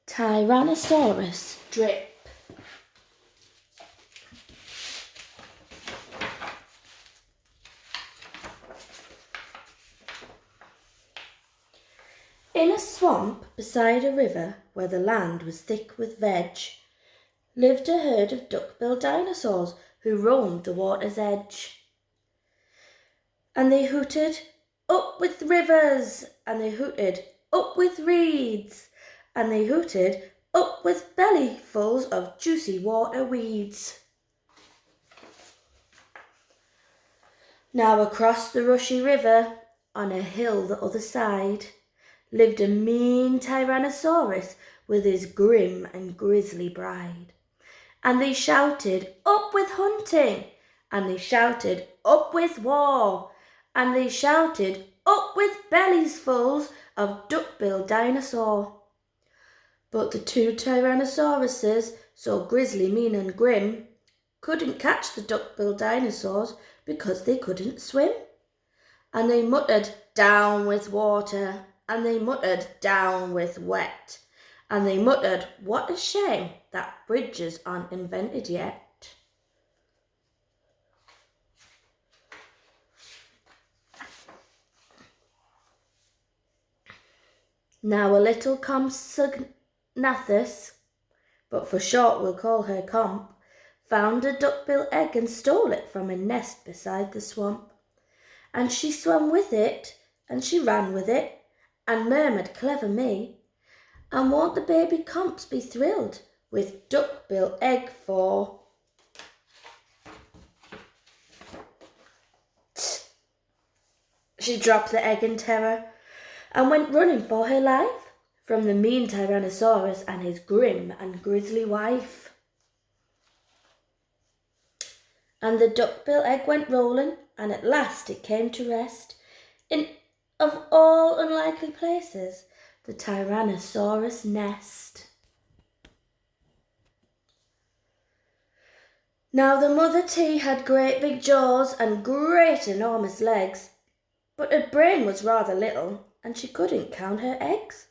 Tyrannosaurus drip. In a swamp beside a river where the land was thick with veg, lived a herd of duck-billed dinosaurs who roamed the water's edge. And they hooted, "Up with rivers!" And they hooted, "Up with reeds!" And they hooted, "Up with bellyfuls of juicy water weeds!" Now across the rushy river, on a hill the other side, lived a mean Tyrannosaurus with his grim and grisly bride. And they shouted, "Up with hunting!" And they shouted, "Up with war!" And they shouted, "Up with bellies fulls of duck-billed dinosaur!" But the two Tyrannosauruses, so grisly, mean and grim, couldn't catch the duck-billed dinosaurs because they couldn't swim. And they muttered, "Down with water!" And they muttered, "Down with wet!" And they muttered, "What a shame that bridges aren't invented yet." Now a little Compsognathus, but for short we'll call her Comp, found a duck-bill egg and stole it from a nest beside the swamp. And she swam with it, and she ran with it, and murmured, "Clever me! And won't the baby Comps be thrilled with duck-bill egg for..." She dropped the egg in terror and went running for her life from the mean Tyrannosaurus and his grim and grisly wife. And the duck-bill egg went rolling, and at last it came to rest in, of all unlikely places, the Tyrannosaurus nest. Now the mother T had great big jaws and great enormous legs, but her brain was rather little, and she couldn't count her eggs.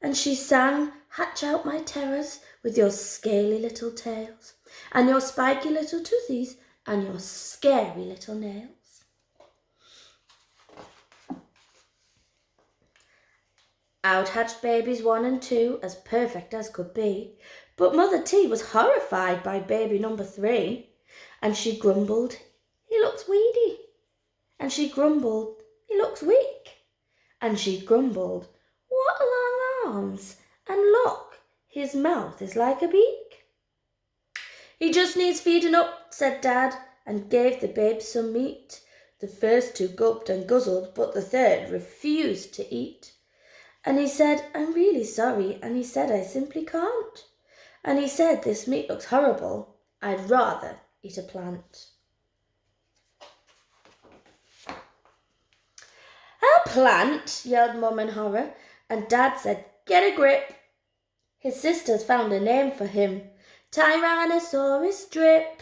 And she sang, "Hatch out my terrors with your scaly little tails, and your spiky little toothies, and your scary little nails." Out hatched babies 1 and 2, as perfect as could be, but Mother T was horrified by baby number 3, and she grumbled, "He looks weedy," and she grumbled, "He looks weak," and she grumbled, "What long arms, and look, his mouth is like a beak." "He just needs feeding up," said Dad, and gave the babes some meat. The first 2 gulped and guzzled, but the third refused to eat. And he said, "I'm really sorry," and he said, "I simply can't." And he said, "This meat looks horrible. I'd rather eat a plant." "A plant?" yelled Mum in horror, and Dad said, "Get a grip." His sisters found a name for him, Tyrannosaurus drip.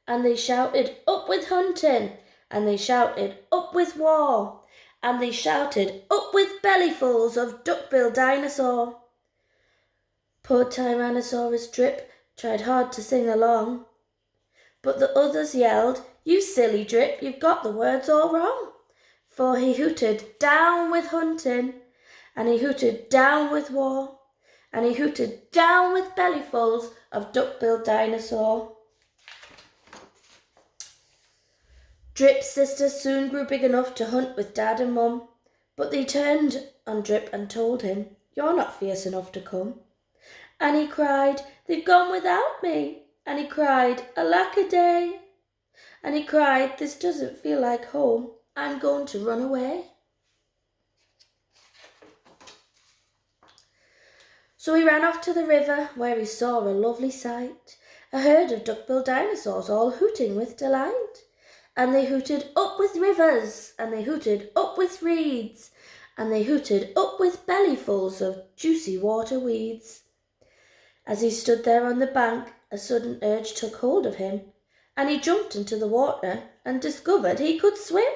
And they shouted, "Up with hunting!" And they shouted, "Up with war!" And they shouted, "Up with bellyfuls of duck-billed dinosaur!" Poor Tyrannosaurus drip tried hard to sing along, but the others yelled, "You silly drip, you've got the words all wrong." For he hooted, "Down with hunting!" And he hooted, "Down with war!" And he hooted, "Down with bellyfuls of duck-billed dinosaur!" Drip's sisters soon grew big enough to hunt with Dad and Mum, but they turned on Drip and told him, "You're not fierce enough to come." And he cried, "They've gone without me." And he cried, "Alack a day." And he cried, "This doesn't feel like home. I'm going to run away." So he ran off to the river, where he saw a lovely sight, a herd of duck-billed dinosaurs all hooting with delight. And they hooted, "Up with rivers!" And they hooted, "Up with reeds!" And they hooted, "Up with bellyfuls of juicy water weeds." As he stood there on the bank, a sudden urge took hold of him, and he jumped into the water and discovered he could swim.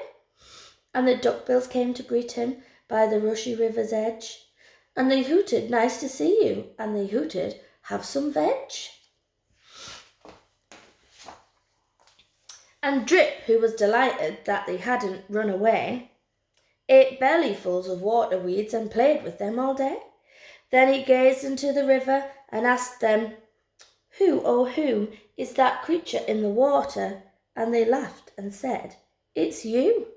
And the duck-bills came to greet him by the rushy river's edge, And they hooted, nice to see you. And they hooted, have some veg. And Drip, who was delighted that they hadn't run away, ate bellyfuls of water weeds and played with them all day. Then he gazed into the river and asked them, "Who, oh who, is that creature in the water?" And they laughed and said, "It's you."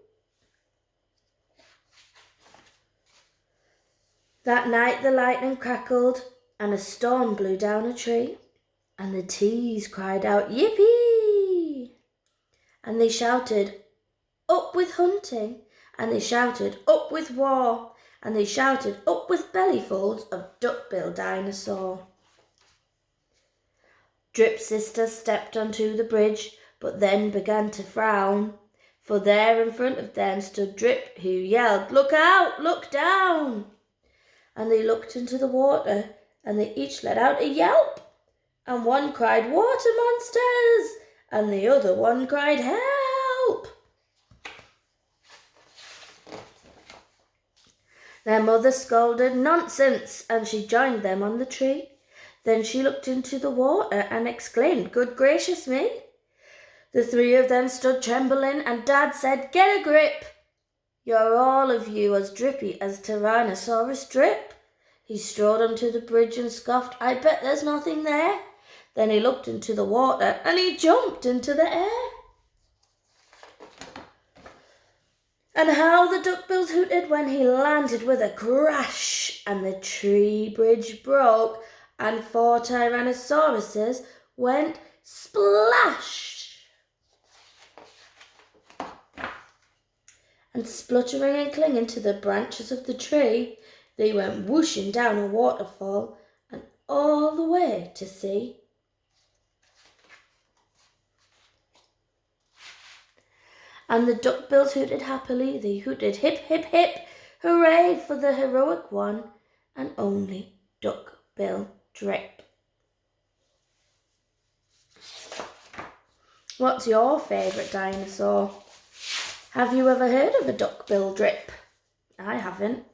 That night the lightning crackled and a storm blew down a tree, and the teas cried out, "Yippee!" And they shouted, "Up with hunting!" And they shouted, "Up with war!" And they shouted, "Up with bellyfuls of duck-bill dinosaur!" Drip's sister stepped onto the bridge, but then began to frown, for there in front of them stood Drip, who yelled, "Look out! Look down!" And they looked into the water, and they each let out a yelp, and one cried, "Water monsters!" and the other one cried, "Help!" Their mother scolded, "Nonsense!" and she joined them on the tree. Then she looked into the water and exclaimed, "Good gracious me!" The three of them stood trembling, and Dad said, "Get a grip! You're all of you as drippy as Tyrannosaurus Drip." He strode onto the bridge and scoffed, "I bet there's nothing there." Then he looked into the water and he jumped into the air. And how the duckbills hooted when he landed with a crash, and the tree bridge broke, and 4 Tyrannosauruses went splash. And spluttering and clinging to the branches of the tree, they went whooshing down a waterfall and all the way to sea. And the duckbills hooted happily. They hooted, "Hip, hip, hip, hooray for the heroic one, and only Duckbill Drip." What's your favourite dinosaur? Have you ever heard of a duckbill Drip? I haven't.